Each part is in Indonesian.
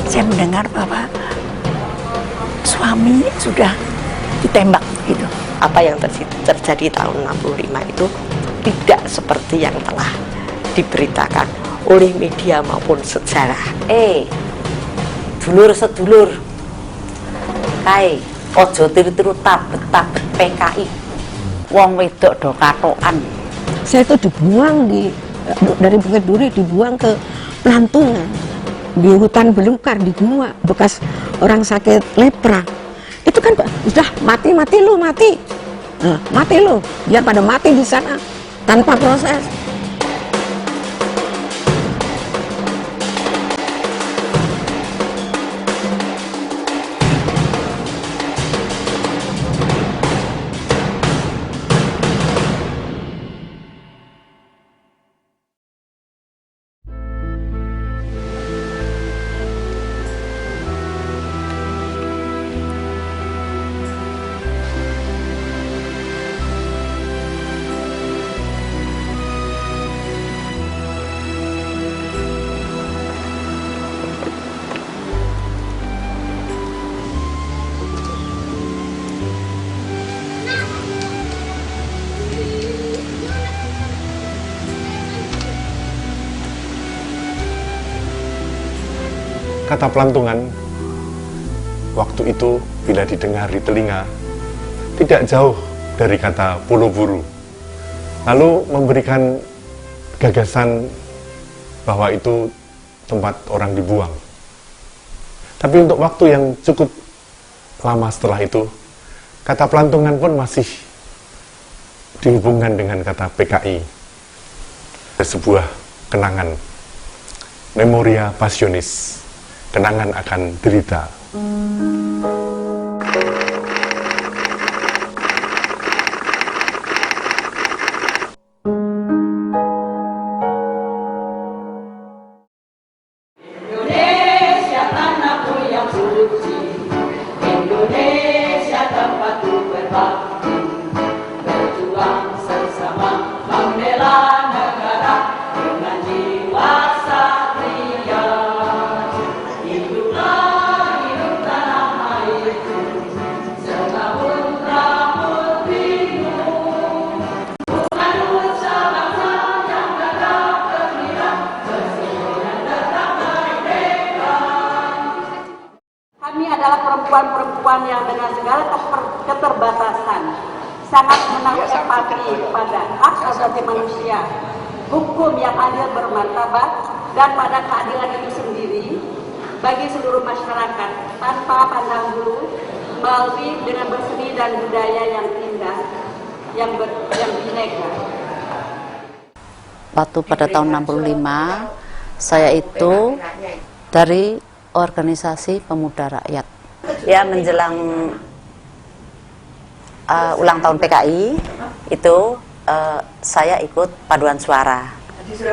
saya mendengar bahwa suami sudah ditembak gitu. Apa yang terjadi tahun 65 itu tidak seperti yang telah diberitakan oleh media maupun sejarah. Dulur sedulur, kae ojo tiru-tiru tabet-tabet PKI. Wong wedok do katokan. Saya itu dibuang dari Bukit Duri, dibuang ke Pelantungan, di hutan belukar, di gua bekas orang sakit lepra. Itu kan sudah mati lo, mati lo, biar pada mati di sana tanpa proses. Kata pelantungan, waktu itu bila didengar di telinga, tidak jauh dari kata pulau buru. Lalu memberikan gagasan bahwa itu tempat orang dibuang. Tapi untuk waktu yang cukup lama setelah itu, kata pelantungan pun masih dihubungkan dengan kata PKI. Sebuah kenangan, memoria passionis, kenangan akan derita. Indonesia tanahku yang suci, Indonesia tempatku berbakti, berjuang bersama membela negara dengan jiwa satria. Hidup tanah airku, setahun rambut biru, bukan nusa bangsa yang tegak berdiri, bersih dan tetap merdeka. Kami adalah perempuan-perempuan yang dengan segala keterbatasan sangat menaruh empati pada hak asasi manusia, hukum yang adil bermartabat, dan pada keadilan itu sendiri bagi seluruh masyarakat tanpa pandang bulu, melalui dengan berseni dan budaya yang indah, yang bineka. Waktu pada tahun 65, saya itu dari organisasi pemuda rakyat. Ya, menjelang ulang tahun PKI itu saya ikut paduan suara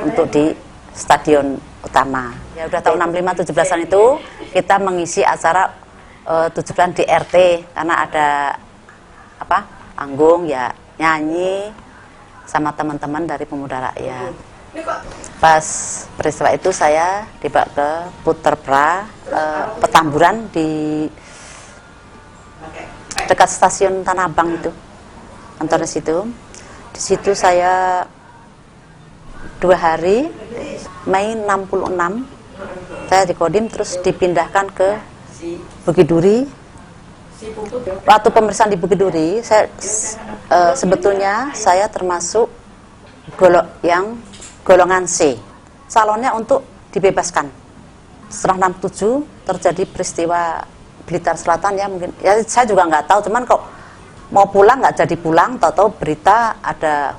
untuk di stadion utama. Ya udah tahun 65 17-an itu kita mengisi acara 17-an di RT karena ada panggung ya, nyanyi sama teman-teman dari pemuda rakyat. Pas peristiwa itu saya dibawa ke Puterpra Petamburan di dekat stasiun Tanah Abang itu, kantor situ. Di situ saya 2 hari, Mei 66, saya di Kodim terus dipindahkan ke Bukit Duri. Waktu pemeriksaan di Bukit Duri, sebetulnya saya termasuk golongan C. Calonnya untuk dibebaskan. Setelah 67 terjadi peristiwa Blitar Selatan ya, mungkin ya saya juga nggak tahu, cuman kok mau pulang nggak jadi pulang, tahu-tahu berita ada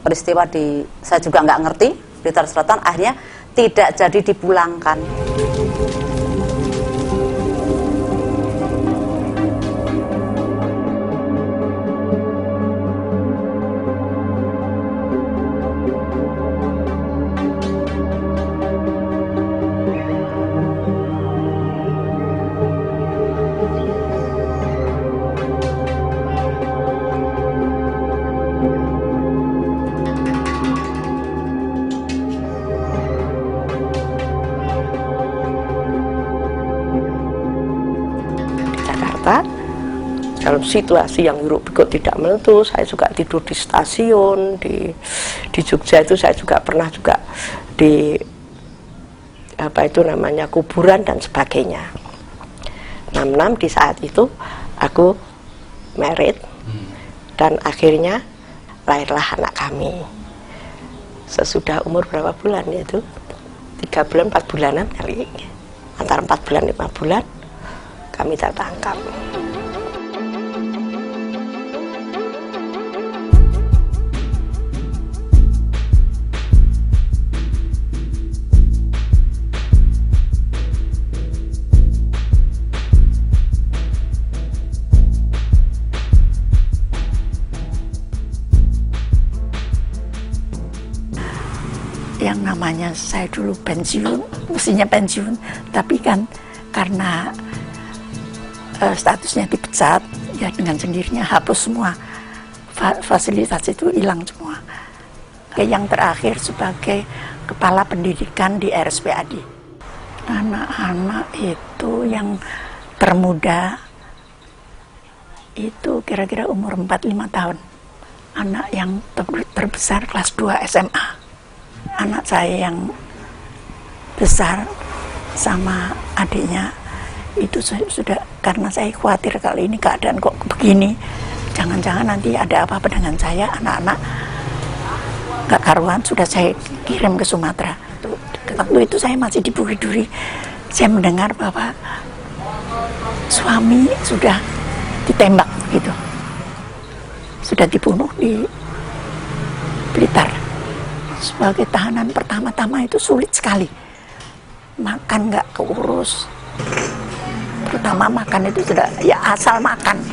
peristiwa di, saya juga nggak ngerti, Blitar Selatan, akhirnya tidak jadi dipulangkan. dalam situasi yang hiruk pikuk tidak menentu. Saya juga tidur di stasiun di Jogja itu. Saya juga pernah juga di kuburan dan sebagainya. 66 di saat itu aku married dan akhirnya lahirlah anak kami. Sesudah umur berapa bulan yaitu 3 bulan 4 bulanan kali, antara 4 bulan 5 bulan kami tertangkap. Yang namanya saya dulu pensiun, mestinya pensiun, tapi kan karena statusnya dipecat, ya dengan sendirinya hapus semua fasilitas itu, hilang semua. Yang terakhir sebagai kepala pendidikan di RSPAD. Anak-anak itu yang termuda itu kira-kira umur 4-5 tahun. Anak yang terbesar kelas 2 SMA. Anak saya yang besar sama adiknya itu sudah, karena saya khawatir kali ini keadaan kok begini, jangan-jangan nanti ada apa-apa dengan saya, anak-anak gak karuan, sudah saya kirim ke Sumatera. Waktu itu saya masih di Bukit Duri, saya mendengar bahwa suami sudah ditembak gitu, sudah dibunuh di Blitar. Sebagai tahanan pertama-tama itu sulit sekali, makan nggak keurus, terutama makan itu sudah ya asal makan.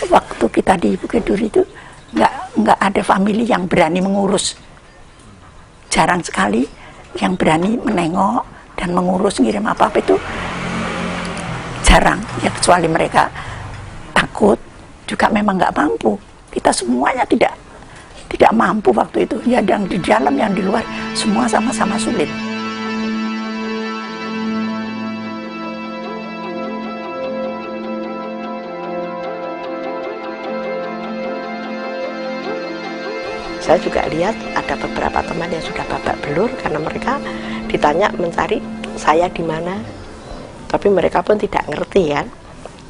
Waktu kita di Bukit Duri itu nggak ada famili yang berani mengurus, jarang sekali yang berani menengok dan mengurus ngirim apa-apa itu jarang ya, kecuali mereka takut, juga memang nggak mampu. Kita semuanya tidak mampu waktu itu, ya, yang di dalam yang di luar semua sama-sama sulit. Saya juga lihat ada beberapa teman yang sudah babak belur karena mereka ditanya mencari saya di mana, tapi mereka pun tidak ngerti kan.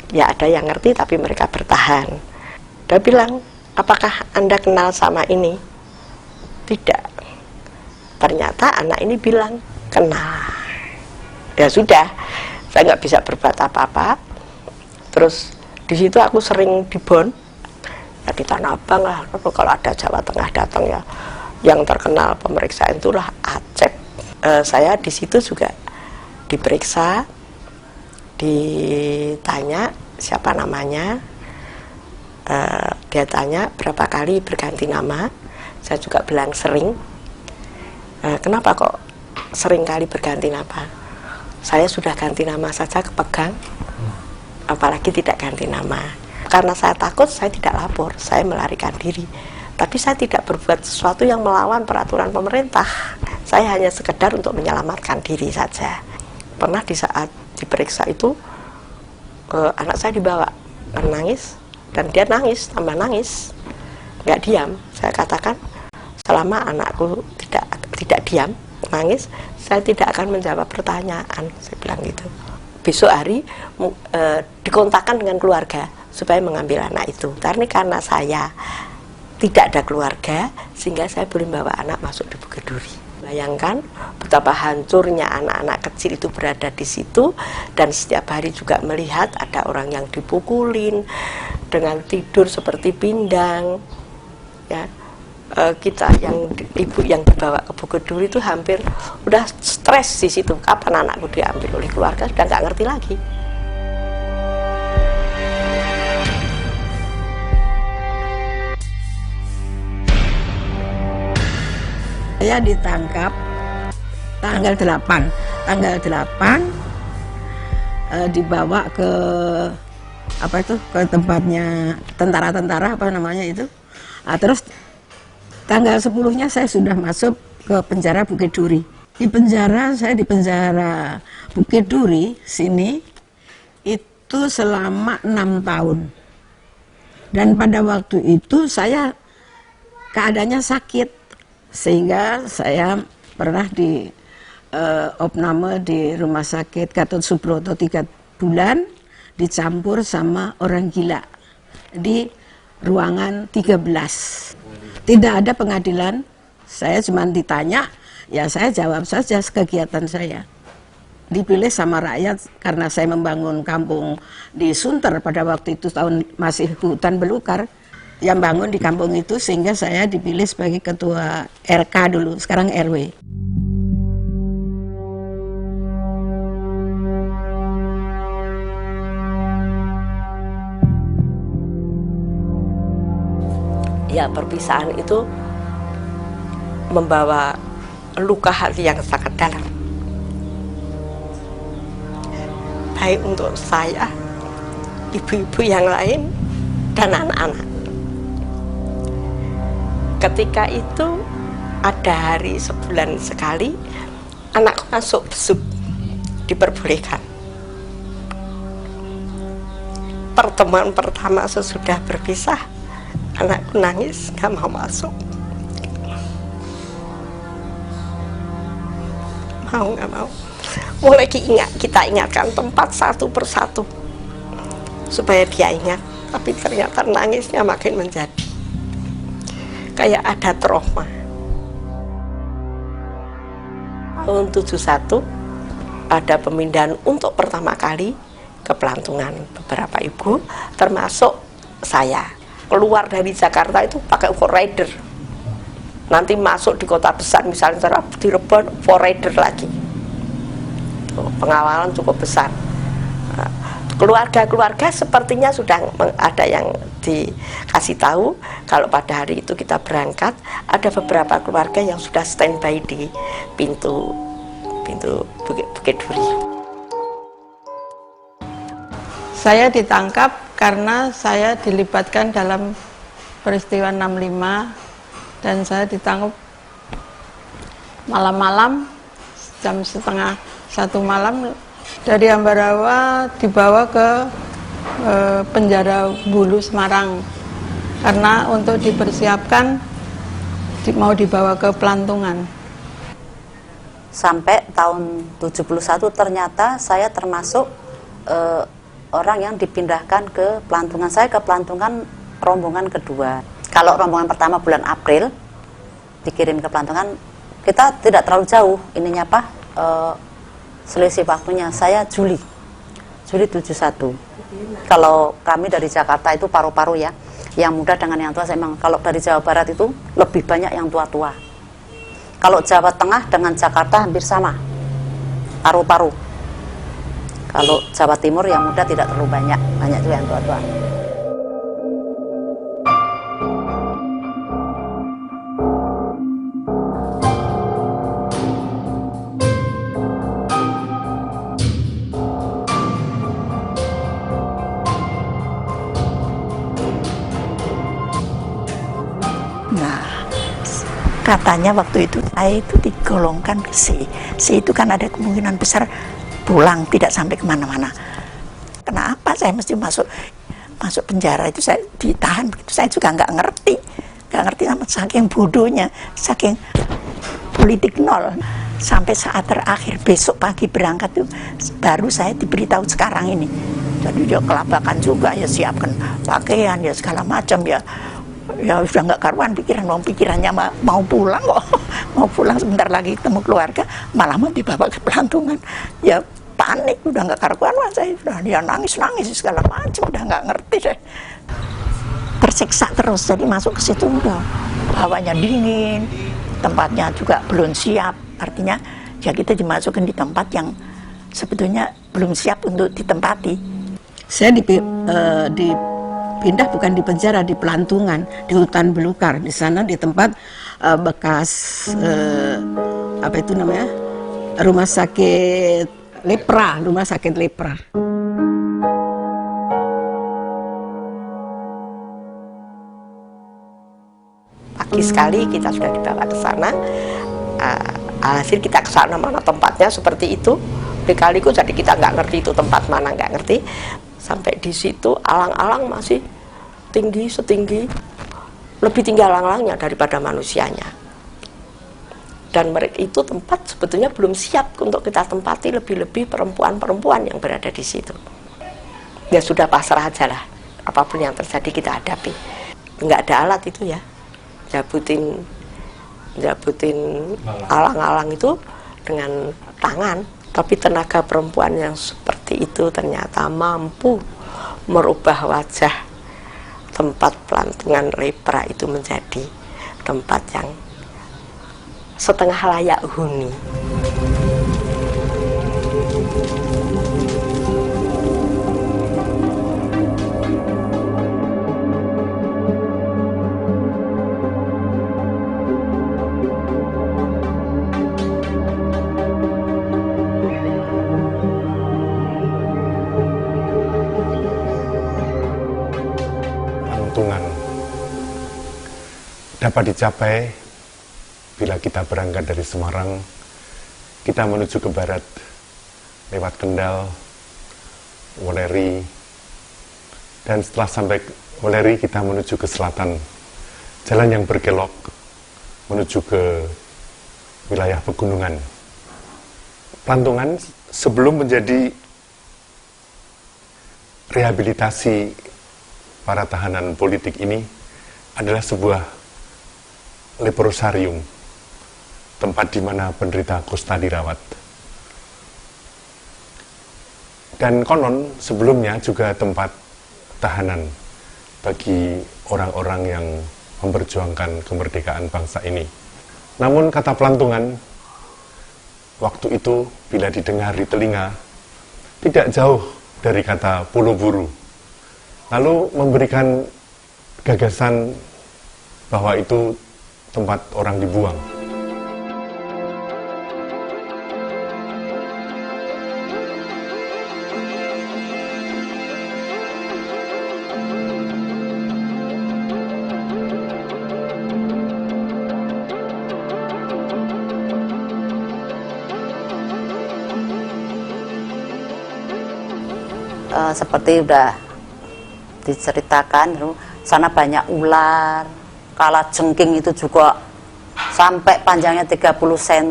Ya ada yang ngerti tapi mereka bertahan. Dia bilang, apakah Anda kenal sama ini? Tidak. Ternyata anak ini bilang kenal. Ya sudah, saya nggak bisa berbuat apa-apa. Terus di situ aku sering dibon. Ya di Tanah Abang lah, kalau ada Jawa Tengah datang ya, yang terkenal pemeriksaan itulah Acep. Saya di situ juga diperiksa, ditanya siapa namanya, dia tanya berapa kali berganti nama, saya juga bilang sering. Kenapa kok sering kali berganti nama? Saya sudah ganti nama saja kepegang, apalagi tidak ganti nama. Karena saya takut, saya tidak lapor, saya melarikan diri. Tapi saya tidak berbuat sesuatu yang melawan peraturan pemerintah. Saya hanya sekedar untuk menyelamatkan diri saja. Pernah di saat diperiksa itu, anak saya dibawa, nangis, dan dia nangis, tambah nangis, nggak diam. Saya katakan, selama anakku tidak diam, nangis, saya tidak akan menjawab pertanyaan, saya bilang gitu. Besok hari dikontakkan dengan keluarga supaya mengambil anak itu. Karena saya tidak ada keluarga, sehingga saya boleh bawa anak masuk di Bukit Duri. Bayangkan betapa hancurnya anak-anak kecil itu berada di situ, dan setiap hari juga melihat ada orang yang dipukulin dengan tidur seperti pindang. Ya, kita yang ibu yang dibawa ke Bukit Duri itu hampir udah stres di situ. Kapan anakku diambil oleh keluarga, sudah nggak ngerti lagi. Saya ditangkap tanggal 8 dibawa ke ke tempatnya tentara apa namanya itu. Terus tanggal 10-nya saya sudah masuk ke penjara Bukit Duri. Saya di penjara Bukit Duri sini itu selama 6 tahun. Dan pada waktu itu saya keadaannya sakit, sehingga saya pernah di opname di rumah sakit Gatot Subroto 3 bulan, dicampur sama orang gila di ruangan 13. Tidak ada pengadilan, saya cuma ditanya, ya saya jawab saja kegiatan saya. Dipilih sama rakyat karena saya membangun kampung di Sunter pada waktu itu, tahun masih hutan belukar, yang bangun di kampung itu, sehingga saya dipilih sebagai ketua RK dulu, sekarang RW. Ya, perpisahan itu membawa luka hati yang sangat dalam. Baik untuk saya, ibu-ibu yang lain, dan anak-anak. Ketika itu ada hari sebulan sekali, anakku masuk besuk, diperbolehkan. Pertemuan pertama sesudah berpisah, anakku nangis, gak mau masuk. Mau gak mau. Mulai kita ingatkan tempat satu persatu supaya dia ingat, tapi ternyata nangisnya makin menjadi kayak ada trauma. Tahun 71 ada pemindahan untuk pertama kali ke Pelantungan, beberapa ibu termasuk saya keluar dari Jakarta itu pakai forrider, nanti masuk di kota besar misalnya di Cirebon, forrider lagi. Pengawalan cukup besar. Keluarga-keluarga sepertinya sudah ada yang dikasih tahu kalau pada hari itu kita berangkat, ada beberapa keluarga yang sudah standby di pintu Bukit Duri. Saya ditangkap karena saya dilibatkan dalam peristiwa 65, dan saya ditangkap malam-malam jam 12:30 malam dari Ambarawa, dibawa ke penjara Bulu Semarang karena untuk dipersiapkan mau dibawa ke Pelantungan. Sampai tahun 71 ternyata saya termasuk orang yang dipindahkan ke Pelantungan. Saya ke Pelantungan rombongan kedua. Kalau rombongan pertama bulan April dikirim ke Pelantungan, kita tidak terlalu jauh ininya selisih waktunya. Saya Juli 71. Kalau kami dari Jakarta itu paru-paru ya, yang muda dengan yang tua. Memang kalau dari Jawa Barat itu lebih banyak yang tua-tua. Kalau Jawa Tengah dengan Jakarta hampir sama, paru-paru. Kalau Jawa Timur yang muda tidak terlalu banyak juga yang tua-tua. Katanya waktu itu saya itu digolongkan ke C. C itu kan ada kemungkinan besar pulang, tidak sampai kemana-mana. Kenapa saya mesti masuk penjara itu, saya ditahan begitu? Saya juga nggak ngerti sama, saking bodohnya, saking politik nol. Sampai saat terakhir besok pagi berangkat tuh baru saya diberitahu sekarang ini. Jadi dia kelabakan juga ya, siapkan pakaian ya segala macam ya. Ya sudah nggak karuan pikirannya mau pulang kok. Mau pulang sebentar lagi ketemu keluarga, malah mau dibawa ke Pelantungan. Ya panik, udah nggak karuan saya, udah dia nangis segala macam, udah nggak ngerti deh. Tersiksa terus, jadi masuk ke situ udah hawanya dingin, tempatnya juga belum siap. Artinya ya kita dimasukkan di tempat yang sebetulnya belum siap untuk ditempati. Saya dipindah bukan di penjara, di Pelantungan, di hutan belukar. Di sana di tempat bekas apa itu namanya, rumah sakit lepra. Pagi sekali kita sudah dibawa ke sana. Hasil kita ke sana, mana tempatnya seperti itu. Berkaliku jadi kita nggak ngerti itu tempat mana, nggak ngerti. Sampai di situ alang-alang masih tinggi setinggi lebih tinggi alang-alangnya daripada manusianya. Dan mereka itu tempat sebetulnya belum siap untuk kita tempati, lebih-lebih perempuan-perempuan yang berada di situ. Ya sudah pasrah aja lah, apapun yang terjadi kita hadapi. Nggak ada alat itu ya, jabutin alang-alang itu dengan tangan. Tapi tenaga perempuan yang seperti itu ternyata mampu merubah wajah tempat pelantungan lepra itu menjadi tempat yang setengah layak huni. Pelantungan dapat dicapai bila kita berangkat dari Semarang, kita menuju ke barat lewat Kendal, Weleri, dan setelah sampai Weleri kita menuju ke selatan, jalan yang berkelok menuju ke wilayah pegunungan. Pelantungan sebelum menjadi rehabilitasi para tahanan politik ini adalah sebuah leprosarium, tempat di mana penderita kusta dirawat. Dan konon sebelumnya juga tempat tahanan bagi orang-orang yang memperjuangkan kemerdekaan bangsa ini. Namun kata pelantungan, waktu itu bila didengar di telinga, tidak jauh dari kata pulau buru. Lalu memberikan gagasan bahwa itu tempat orang dibuang. Seperti udah diceritakan, sana banyak ular, kala jengking itu juga sampai panjangnya 30 cm.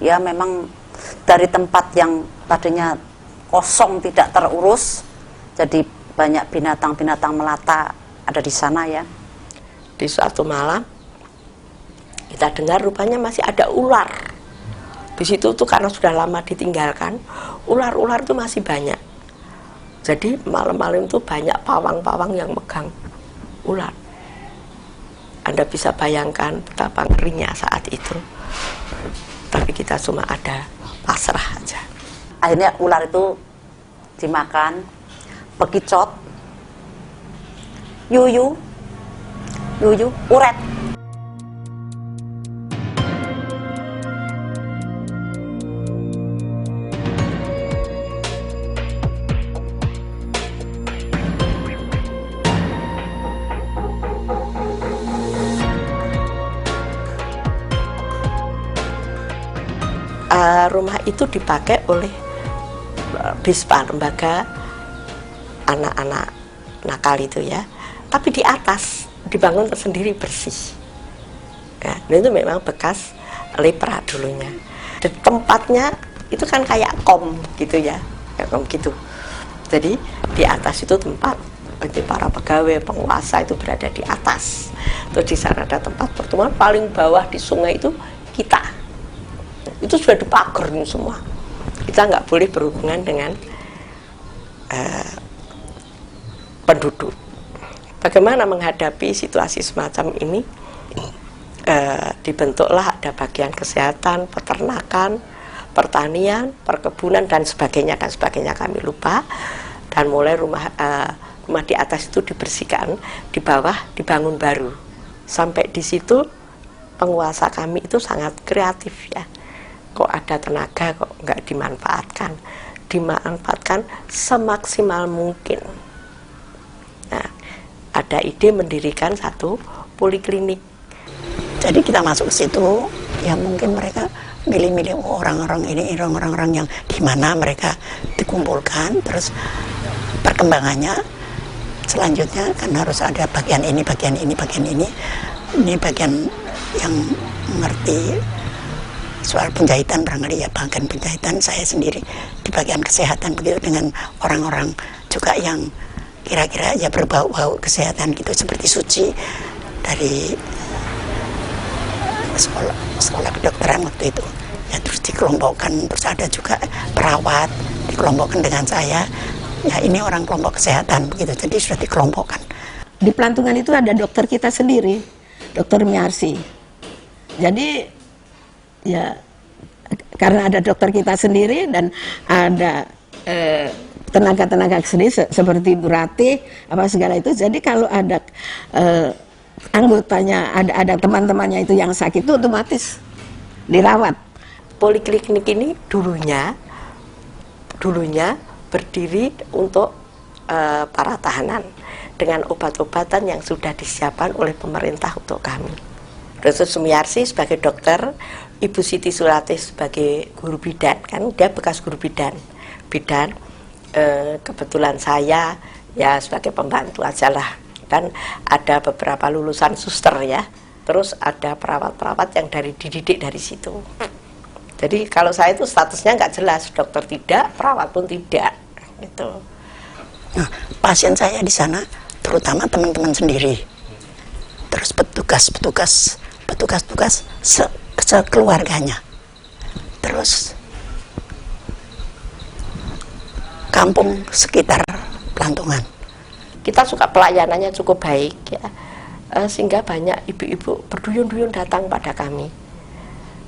Ya memang dari tempat yang tadinya kosong tidak terurus, jadi banyak binatang-binatang melata ada di sana ya. Di suatu malam kita dengar rupanya masih ada ular di situ tuh, karena sudah lama ditinggalkan, ular-ular itu masih banyak. Jadi malam-malam itu banyak pawang-pawang yang megang ular. Anda bisa bayangkan betapa ngerinya saat itu. Tapi kita cuma ada pasrah aja. Akhirnya ular itu dimakan, bekicot, yuyu, uret. Rumah itu dipakai oleh BISPA, lembaga anak-anak nakal itu ya. Tapi di atas dibangun tersendiri bersih. Ya, dan itu memang bekas lepra dulunya. Dan tempatnya itu kan kayak kom gitu ya, kayak kom gitu. Jadi di atas itu tempat para pegawai, penguasa itu berada di atas. Terus di sana ada tempat pertemuan, paling bawah di sungai itu kita. Itu sudah dipagar semua. Kita nggak boleh berhubungan dengan penduduk. Bagaimana menghadapi situasi semacam ini? Dibentuklah ada bagian kesehatan, peternakan, pertanian, perkebunan dan sebagainya kami lupa. Dan mulai rumah di atas itu dibersihkan, di bawah dibangun baru. Sampai di situ penguasa kami itu sangat kreatif ya. Kok ada tenaga kok nggak dimanfaatkan semaksimal mungkin. Nah, ada ide mendirikan satu poliklinik. Jadi kita masuk ke situ, ya mungkin mereka milih-milih orang-orang ini, orang-orang yang di mana mereka dikumpulkan, terus perkembangannya selanjutnya kan harus ada bagian ini, bagian ini, bagian ini. Ini bagian yang mengerti soal penjahitan, barangkali ya bagian penjahitan saya sendiri di bagian kesehatan, begitu dengan orang-orang juga yang kira-kira ya berbau-bau kesehatan gitu, seperti Suci dari sekolah kedokteran waktu itu ya, terus dikelompokkan, terus ada juga perawat dikelompokkan dengan saya ya, ini orang kelompok kesehatan begitu, jadi sudah dikelompokkan. Di pelantungan itu ada dokter kita sendiri, Dokter Miarsi. Jadi ya karena ada dokter kita sendiri dan ada tenaga-tenaga sendiri seperti Bu Ratih apa segala itu, jadi kalau ada anggotanya, ada teman-temannya itu yang sakit itu otomatis dirawat. Poliklinik ini dulunya berdiri untuk para tahanan dengan obat-obatan yang sudah disiapkan oleh pemerintah untuk kami. Dr. Sumiarsi sebagai dokter, Ibu Siti Suratih sebagai guru bidan, kan dia bekas guru bidan. Kebetulan saya ya sebagai pembantu aja lah, kan ada beberapa lulusan suster ya, terus ada perawat-perawat yang dididik dari situ. Jadi kalau saya itu statusnya nggak jelas, dokter tidak, perawat pun tidak gitu. Nah, pasien saya di sana terutama teman-teman sendiri, terus petugas sekeluarganya, terus kampung sekitar Pelantungan. Kita suka pelayanannya cukup baik ya, sehingga banyak ibu-ibu berduyun-duyun datang pada kami.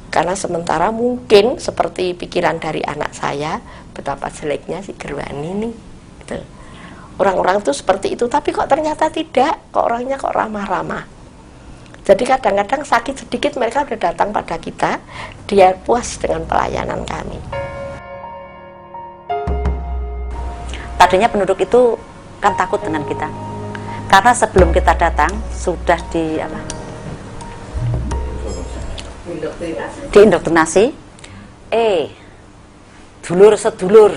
Karena sementara mungkin seperti pikiran dari anak saya, betapa jeleknya si Gerwani nih gitu. Orang-orang itu seperti itu, tapi kok ternyata tidak, kok orangnya kok ramah-ramah. Jadi kadang-kadang sakit sedikit mereka udah datang pada kita, dia puas dengan pelayanan kami. Tadinya penduduk itu kan takut dengan kita, karena sebelum kita datang sudah diindoktrinasi. Dulur sedulur,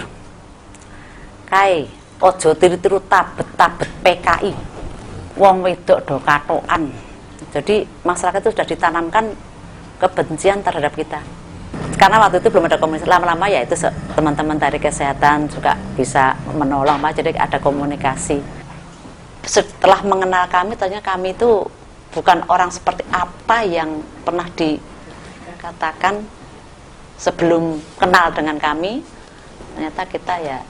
kae ojo tiru-tiru tabet-tabet PKI, wong wedok do katokan. Jadi masyarakat itu sudah ditanamkan kebencian terhadap kita. Karena waktu itu belum ada komunikasi, lama-lama ya itu teman-teman dari kesehatan juga bisa menolong, Pak. Jadi ada komunikasi. Setelah mengenal kami, ternyata kami itu bukan orang seperti apa yang pernah dikatakan sebelum kenal dengan kami. Ternyata kita ya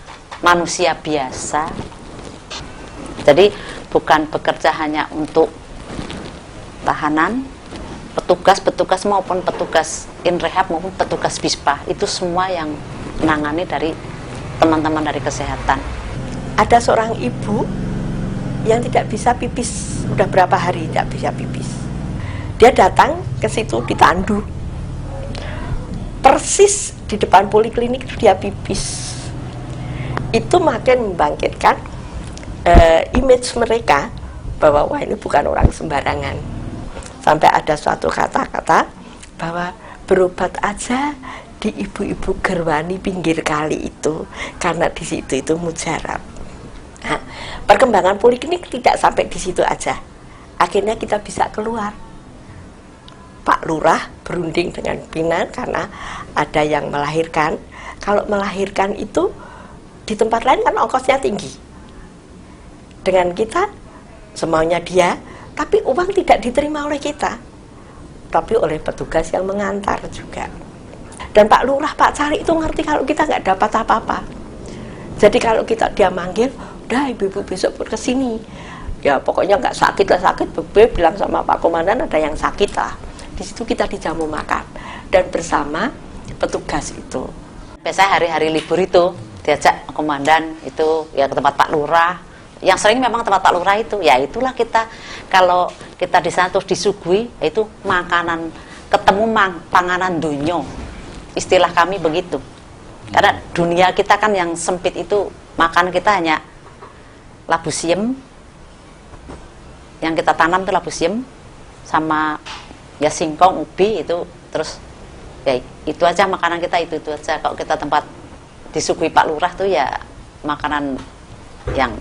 manusia biasa. Jadi bukan bekerja hanya untuk tahanan, petugas maupun petugas inrehab maupun petugas bispa, itu semua yang menangani dari teman-teman dari kesehatan. Ada seorang ibu yang tidak bisa pipis, udah berapa hari tidak bisa pipis. Dia datang ke situ ditandu, persis di depan poliklinik dia pipis. Itu makin membangkitkan image mereka bahwa wah ini bukan orang sembarangan. Sampai ada suatu kata-kata bahwa berobat aja di ibu-ibu Gerwani pinggir kali itu, karena di situ itu mujarab. Nah, perkembangan poliklinik tidak sampai di situ aja. Akhirnya kita bisa keluar. Pak Lurah berunding dengan pimpinan karena ada yang melahirkan. Kalau melahirkan itu di tempat lain kan ongkosnya tinggi. Dengan kita semaunya dia, tapi uang tidak diterima oleh kita, tapi oleh petugas yang mengantar juga. Dan Pak Lurah, Pak Cari itu ngerti kalau kita nggak dapat apa-apa. Jadi kalau dia manggil, udah ibu-ibu besok pun kesini. Ya pokoknya nggak sakit lah sakit, bebe bilang sama Pak Komandan ada yang sakit lah. Di situ kita dijamu makan dan bersama petugas itu. Biasanya hari-hari libur itu diajak komandan itu ya ke tempat Pak Lurah. Yang sering memang tempat Pak Lurah itu, ya itulah kita, kalau kita di sana terus disuguhi, itu makanan, ketemu panganan dunyo, istilah kami begitu. Karena dunia kita kan yang sempit itu, makan kita hanya labu siem, yang kita tanam itu labu siem, sama ya singkong, ubi itu, terus ya itu aja makanan kita, itu aja. Kalau kita tempat disuguhi Pak Lurah tuh ya makanan yang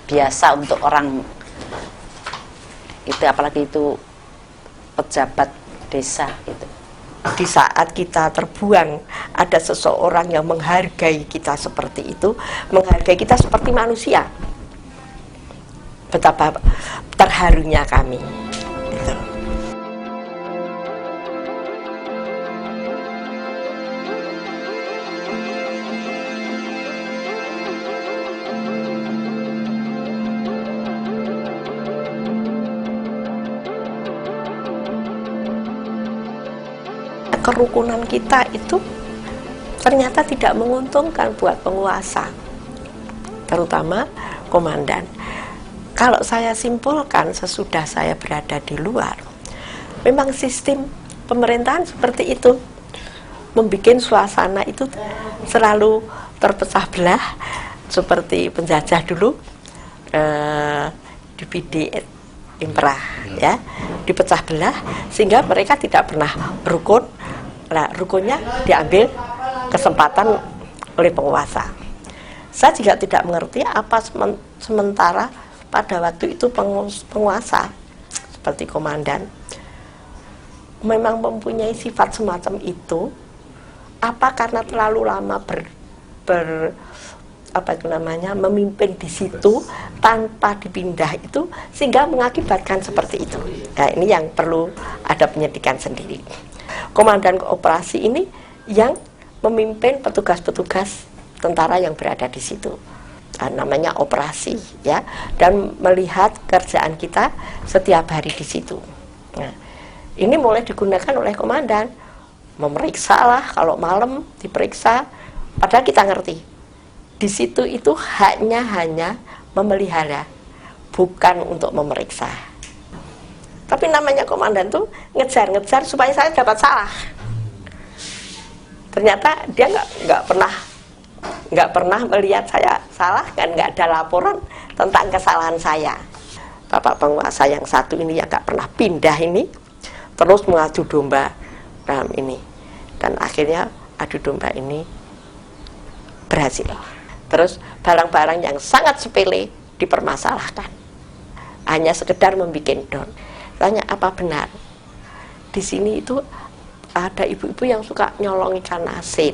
biasa untuk orang itu, apalagi itu pejabat desa itu. Di saat kita terbuang, ada seseorang yang menghargai kita seperti itu, menghargai kita seperti manusia. Betapa terharunya kami. Gitu. Kerukunan kita itu ternyata tidak menguntungkan buat penguasa, terutama komandan. Kalau saya simpulkan sesudah saya berada di luar, memang sistem pemerintahan seperti itu, membuat suasana itu selalu terpecah belah, seperti penjajah dulu di PD Impera, ya, dipecah belah sehingga mereka tidak pernah rukun. Nah, rukunnya diambil kesempatan oleh penguasa. Saya juga tidak mengerti apa sementara pada waktu itu penguasa seperti komandan memang mempunyai sifat semacam itu, apa karena terlalu lama memimpin di situ tanpa dipindah itu sehingga mengakibatkan seperti itu. Nah, ini yang perlu ada penyelidikan sendiri. Komandan operasi ini yang memimpin petugas-petugas tentara yang berada di situ. Namanya operasi, ya, dan melihat kerjaan kita setiap hari di situ. Nah, ini mulai digunakan oleh komandan, memeriksa lah kalau malam diperiksa, padahal kita ngerti di situ itu hanya memelihara, bukan untuk memeriksa. Tapi namanya komandan tuh ngejar-ngejar supaya saya dapat salah. Ternyata dia nggak pernah melihat saya salah, kan nggak ada laporan tentang kesalahan saya. Bapak penguasa yang satu ini yang nggak pernah pindah ini terus mengadu domba dalam ini, dan akhirnya adu domba ini berhasil. Terus barang-barang yang sangat sepele dipermasalahkan, hanya sekedar membuat don. Tanya, apa benar di sini itu ada ibu-ibu yang suka nyolong ikan asin?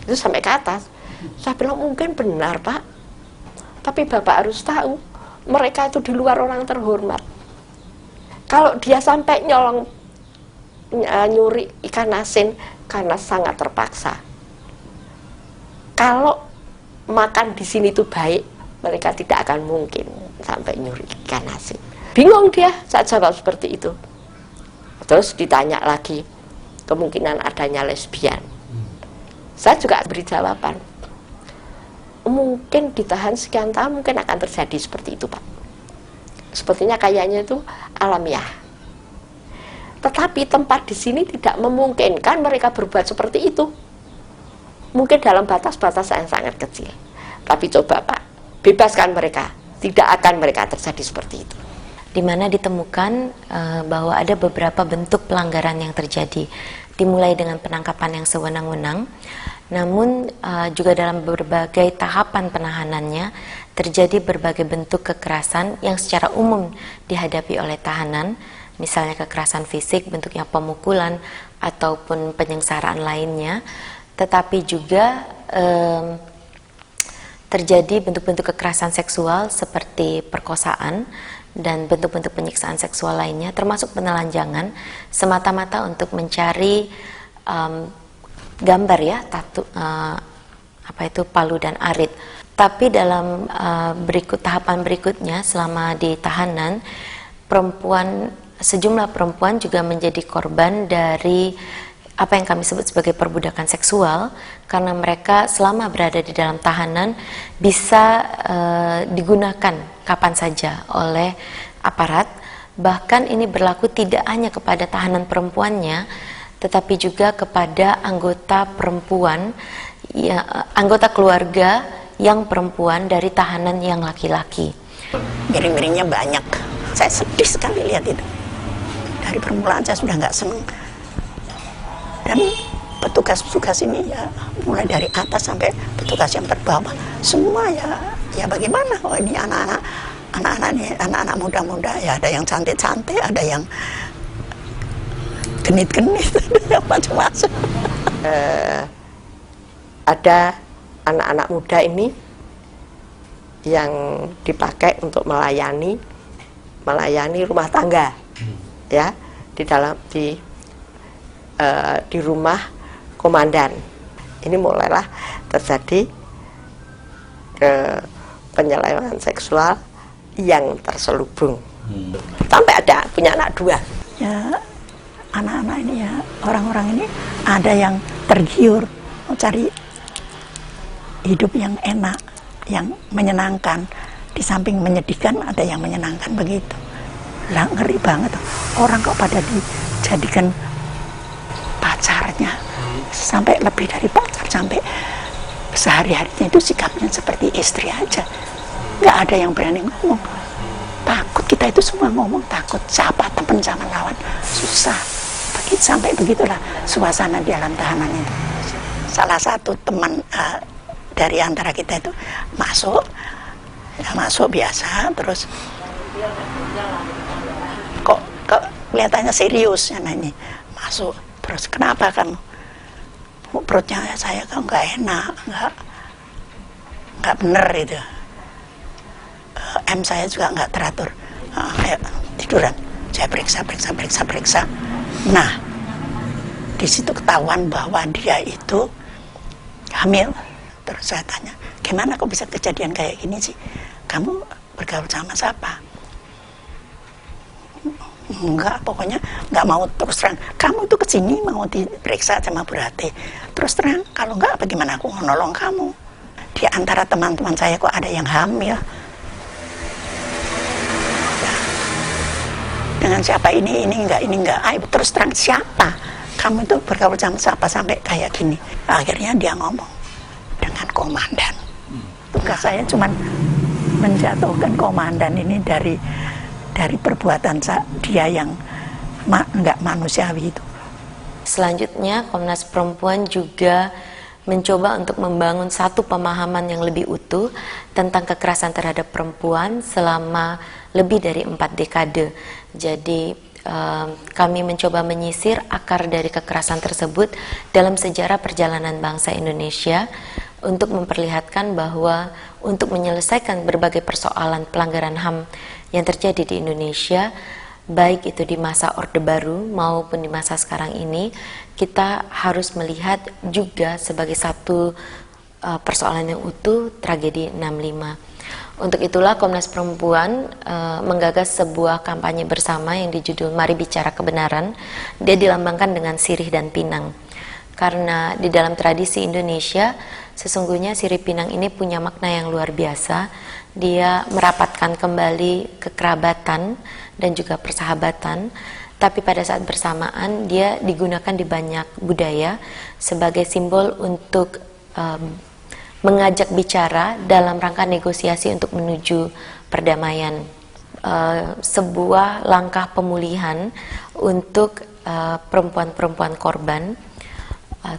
Itu sampai ke atas. Saya bilang mungkin benar, Pak, tapi Bapak harus tahu mereka itu di luar orang terhormat. Kalau dia sampai nyuri ikan asin karena sangat terpaksa. Kalau makan di sini itu baik, mereka tidak akan mungkin sampai nyuri ikan asin. Bingung dia saat jawab seperti itu. Terus ditanya lagi kemungkinan adanya lesbian. Saya juga beri jawaban, mungkin ditahan sekian tahun mungkin akan terjadi seperti itu, Pak. Sepertinya kayaknya itu alamiah. Tetapi tempat di sini tidak memungkinkan mereka berbuat seperti itu. Mungkin dalam batas-batas yang sangat kecil. Tapi coba, Pak, bebaskan mereka, tidak akan mereka terjadi seperti itu. Di mana ditemukan bahwa ada beberapa bentuk pelanggaran yang terjadi, dimulai dengan penangkapan yang sewenang-wenang, namun juga dalam berbagai tahapan penahanannya terjadi berbagai bentuk kekerasan yang secara umum dihadapi oleh tahanan, misalnya kekerasan fisik, bentuknya pemukulan ataupun penyengsaraan lainnya, tetapi juga terjadi bentuk-bentuk kekerasan seksual seperti perkosaan dan bentuk-bentuk penyiksaan seksual lainnya, termasuk penelanjangan semata-mata untuk mencari gambar, ya, palu dan arit. Tapi dalam tahapan berikutnya selama di tahanan, sejumlah perempuan juga menjadi korban dari apa yang kami sebut sebagai perbudakan seksual, karena mereka selama berada di dalam tahanan bisa digunakan kapan saja oleh aparat. Bahkan ini berlaku tidak hanya kepada tahanan perempuannya, tetapi juga kepada anggota perempuan, anggota keluarga yang perempuan dari tahanan yang laki-laki. Miring-miringnya banyak. Saya sedih sekali lihat itu. Dari permulaan saya sudah nggak senang. Dan petugas-petugas ini ya mulai dari atas sampai petugas yang terbawah semua ya Ya bagaimana? Oh ini anak-anak muda-muda, ya ada yang cantik-cantik, ada yang genit-genit, ada yang macam-macam. Ada anak-anak muda ini yang dipakai untuk melayani rumah tangga, ya, di rumah komandan. Ini mulailah terjadi penyelewengan seksual yang terselubung, sampai ada punya anak 2. Ya anak-anak ini, ya orang-orang ini ada yang tergiur mau cari hidup yang enak, yang menyenangkan. Di samping menyedihkan, ada yang menyenangkan begitu. Lah ngeri banget, orang kok pada dijadikan pacarnya, sampai lebih dari pacar, sampai sehari-harinya itu sikapnya seperti istri aja. Nggak ada yang berani ngomong. Takut, kita itu semua ngomong takut. Siapa teman sama lawan, susah. Sampai begitulah suasana di dalam tahanan itu. Salah satu teman dari antara kita itu masuk biasa, terus kok kelihatannya serius ya, ini masuk, terus kenapa kamu? Perutnya saya kok nggak enak, nggak bener itu. Saya juga nggak teratur. Ayo tiduran, saya periksa. Nah, di situ ketahuan bahwa dia itu hamil. Terus saya tanya, gimana kok bisa kejadian kayak gini sih? Kamu bergaul sama siapa? Enggak, pokoknya nggak mau terus terang. Kamu itu kesini mau diperiksa sama Bu Rate. Terus terang, kalau enggak bagaimana aku mau nolong kamu? Di antara teman-teman saya kok ada yang hamil. Dengan siapa ini enggak. Ayo terus terang, siapa? Kamu itu bergaul sama siapa sampai kayak gini? Akhirnya dia ngomong dengan komandan. Tugas saya cuma menjatuhkan komandan ini dari perbuatan dia yang nggak manusiawi itu. Selanjutnya, Komnas Perempuan juga mencoba untuk membangun satu pemahaman yang lebih utuh tentang kekerasan terhadap perempuan selama lebih dari 4 dekade. Jadi kami mencoba menyisir akar dari kekerasan tersebut dalam sejarah perjalanan bangsa Indonesia untuk memperlihatkan bahwa untuk menyelesaikan berbagai persoalan pelanggaran HAM yang terjadi di Indonesia, baik itu di masa Orde Baru maupun di masa sekarang ini, kita harus melihat juga sebagai satu persoalan yang utuh tragedi 65. Untuk itulah Komnas Perempuan menggagas sebuah kampanye bersama yang dijudul Mari Bicara Kebenaran. Dia dilambangkan dengan sirih dan pinang. Karena di dalam tradisi Indonesia, sesungguhnya sirih pinang ini punya makna yang luar biasa. Dia merapatkan kembali kekerabatan dan juga persahabatan. Tapi pada saat bersamaan dia digunakan di banyak budaya sebagai simbol untuk mengajak bicara dalam rangka negosiasi untuk menuju perdamaian. Sebuah langkah pemulihan untuk perempuan-perempuan korban,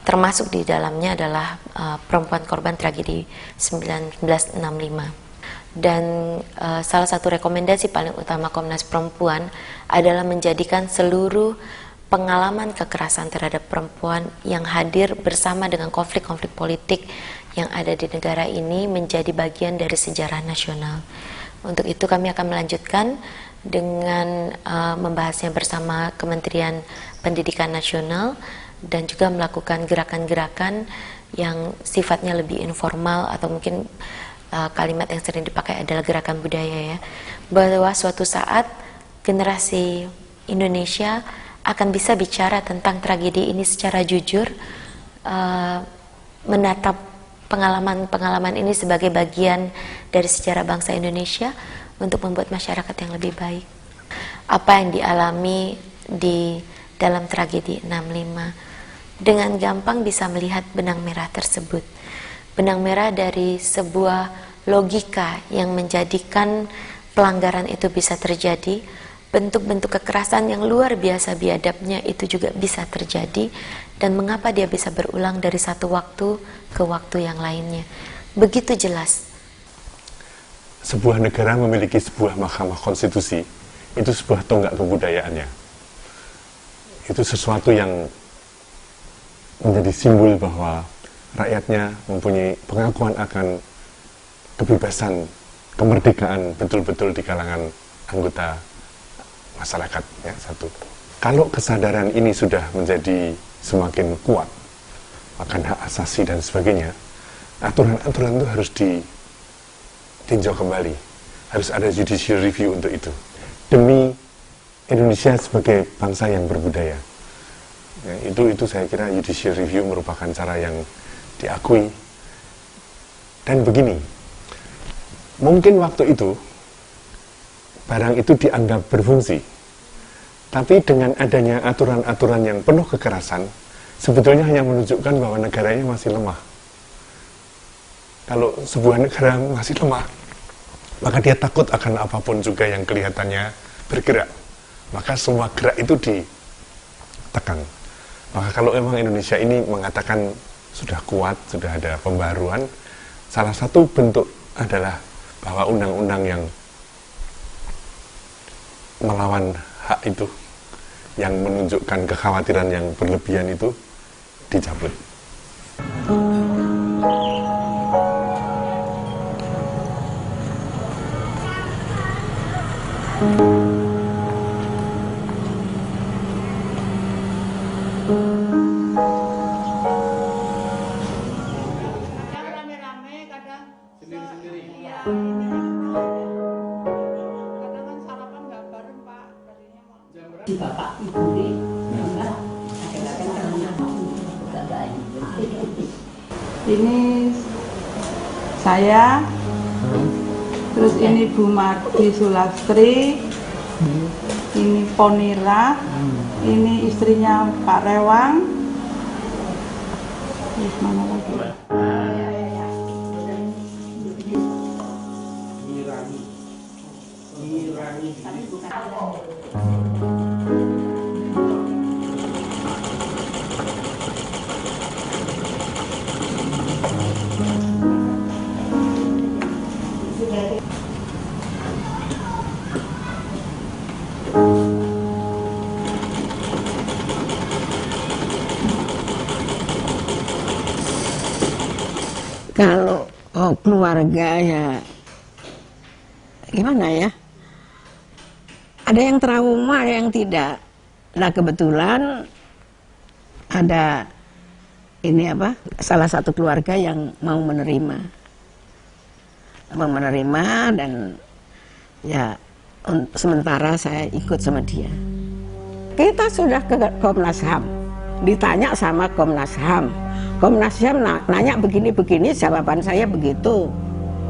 termasuk di dalamnya adalah perempuan korban tragedi 1965. Dan salah satu rekomendasi paling utama Komnas Perempuan adalah menjadikan seluruh pengalaman kekerasan terhadap perempuan yang hadir bersama dengan konflik-konflik politik yang ada di negara ini menjadi bagian dari sejarah nasional. Untuk itu kami akan melanjutkan dengan membahasnya bersama Kementerian Pendidikan Nasional dan juga melakukan gerakan-gerakan yang sifatnya lebih informal atau mungkin kalimat yang sering dipakai adalah gerakan budaya ya, bahwa suatu saat generasi Indonesia akan bisa bicara tentang tragedi ini secara jujur, menatap pengalaman-pengalaman ini sebagai bagian dari sejarah bangsa Indonesia untuk membuat masyarakat yang lebih baik. Apa yang dialami di dalam tragedi 65, dengan gampang bisa melihat benang merah tersebut. Benang merah dari sebuah logika yang menjadikan pelanggaran itu bisa terjadi, bentuk-bentuk kekerasan yang luar biasa biadabnya itu juga bisa terjadi, dan mengapa dia bisa berulang dari satu waktu ke waktu yang lainnya. Begitu jelas. sebuah negara memiliki sebuah mahkamah konstitusi, itu sebuah tonggak kebudayaannya. Itu sesuatu yang menjadi simbol bahwa rakyatnya mempunyai pengakuan akan kebebasan, kemerdekaan betul-betul di kalangan anggota masyarakat, ya, satu. Kalau kesadaran ini sudah menjadi semakin kuat akan hak asasi dan sebagainya, aturan-aturan itu harus ditinjau kembali, harus ada judicial review untuk itu, demi Indonesia sebagai bangsa yang berbudaya. Ya, itu saya kira judicial review merupakan cara yang diakui. Dan begini, mungkin waktu itu barang itu dianggap berfungsi, tapi dengan adanya aturan-aturan yang penuh kekerasan, sebetulnya hanya menunjukkan bahwa negaranya masih lemah. Kalau sebuah negara masih lemah, maka dia takut akan apapun juga yang kelihatannya bergerak. Maka semua gerak itu ditekan. Maka kalau memang Indonesia ini mengatakan sudah kuat, sudah ada pembaruan, salah satu bentuk adalah bahwa undang-undang yang melawan hak itu, yang menunjukkan kekhawatiran yang berlebihan itu, dicabut. Ini saya, terus ini Bu Mardi Sulastri, ini Ponira, ini istrinya Pak Rewang, terus mana lagi? Kalau keluarga ya gimana ya, ada yang trauma, ada yang tidak. Nah kebetulan ada ini apa, salah satu keluarga yang mau menerima dan ya sementara saya ikut sama dia. Kita sudah ke Komnas HAM, ditanya sama Komnas HAM. Komnas HAM nanya begini-begini, jawaban saya begitu.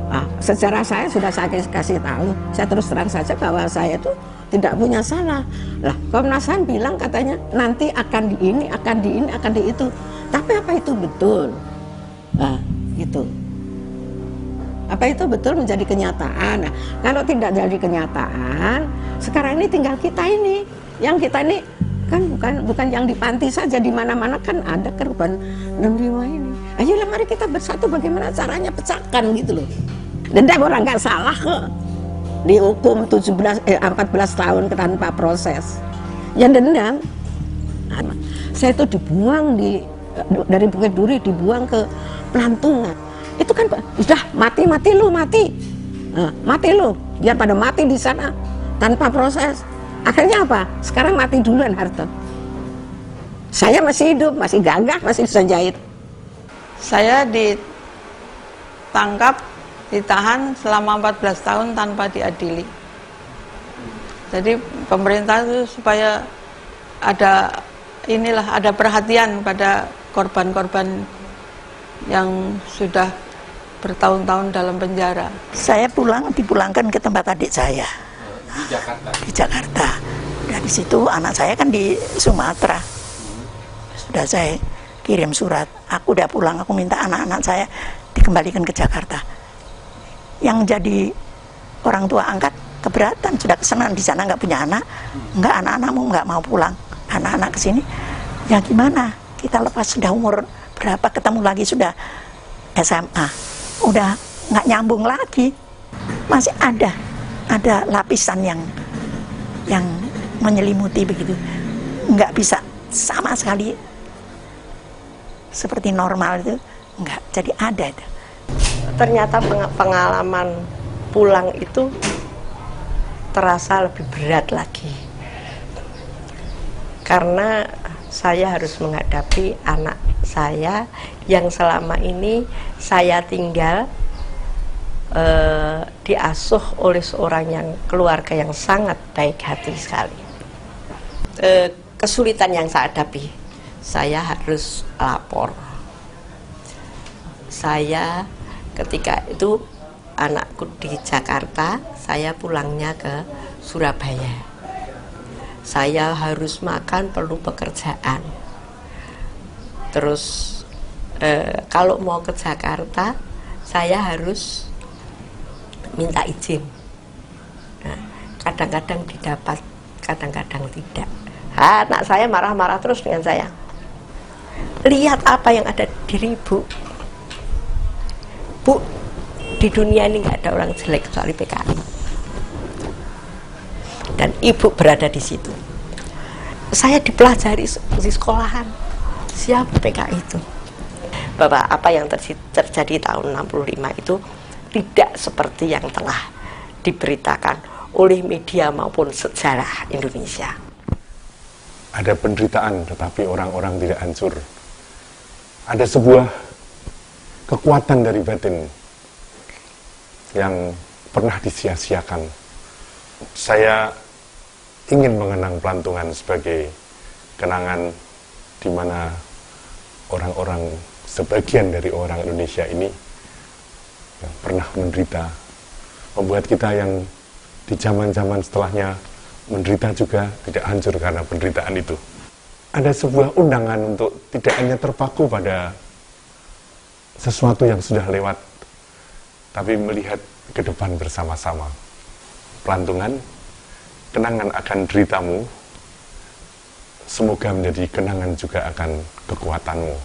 Nah, sejarah saya sudah saya kasih tahu, saya terus terang saja bahwa saya itu tidak punya salah. Lah, Komnas HAM bilang katanya nanti akan di ini, akan di ini, akan di itu. Tapi apa itu betul? Nah, gitu. Apa itu betul menjadi kenyataan? Nah, kalau tidak jadi kenyataan, sekarang ini tinggal kita ini, yang kita ini kan bukan yang di panti saja, di mana-mana kan ada korban 65 ini. Ayolah mari kita bersatu bagaimana caranya pecahkan gitu loh. Dendam orang nggak salah kok. Dihukum 14 tahun tanpa proses. Yang dendam, saya itu dibuang dari Bukit Duri dibuang ke Pelantungan. Itu kan sudah mati lu, mati lu, biar pada mati di sana tanpa proses. Akhirnya apa? Sekarang mati duluan Harto. Saya masih hidup, masih gagah, masih bisa jahit. Saya ditangkap, ditahan selama 14 tahun tanpa diadili. Jadi pemerintah itu supaya ada perhatian pada korban-korban yang sudah bertahun-tahun dalam penjara. Saya dipulangkan ke tempat adik saya. Di Jakarta. Dan di situ anak saya kan di Sumatera. Sudah saya kirim surat, aku udah pulang, aku minta anak-anak saya dikembalikan ke Jakarta. Yang jadi orang tua angkat keberatan, sudah kesenangan di sana nggak punya anak, nggak anak-anakmu nggak mau pulang, anak-anak ke sini, ya gimana? Kita lepas sudah umur berapa ketemu lagi sudah SMA, udah nggak nyambung lagi. masih ada lapisan yang menyelimuti begitu, nggak bisa sama sekali seperti normal itu, nggak. Jadi ada itu. Ternyata pengalaman pulang itu terasa lebih berat lagi, karena saya harus menghadapi anak saya yang selama ini saya tinggal diasuh oleh seorang yang keluarga yang sangat baik hati sekali. Kesulitan yang saya hadapi, saya harus lapor. Saya ketika itu anakku di Jakarta, saya pulangnya ke Surabaya. Saya harus makan perlu pekerjaan. Terus kalau mau ke Jakarta, saya harus minta izin. Nah, kadang-kadang didapat, kadang-kadang tidak. Anak saya marah-marah terus dengan saya. Lihat apa yang ada di diri Bu. Bu, di dunia ini nggak ada orang jelek kecuali PKI. Dan ibu berada di situ. Saya dipelajari di sekolahan. Siapa PKI itu? Bahwa apa yang terjadi tahun 65 itu tidak seperti yang telah diberitakan oleh media maupun sejarah Indonesia. Ada penderitaan, tetapi orang-orang tidak hancur. Ada sebuah kekuatan dari batin yang pernah disia-siakan. Saya ingin mengenang Pelantungan sebagai kenangan di mana orang-orang, sebagian dari orang Indonesia ini yang pernah menderita, membuat kita yang di zaman-zaman setelahnya menderita juga tidak hancur karena penderitaan itu. Ada sebuah undangan untuk tidak hanya terpaku pada sesuatu yang sudah lewat, tapi melihat ke depan bersama-sama. Pelantungan, kenangan akan deritamu, semoga menjadi kenangan juga akan kekuatanmu.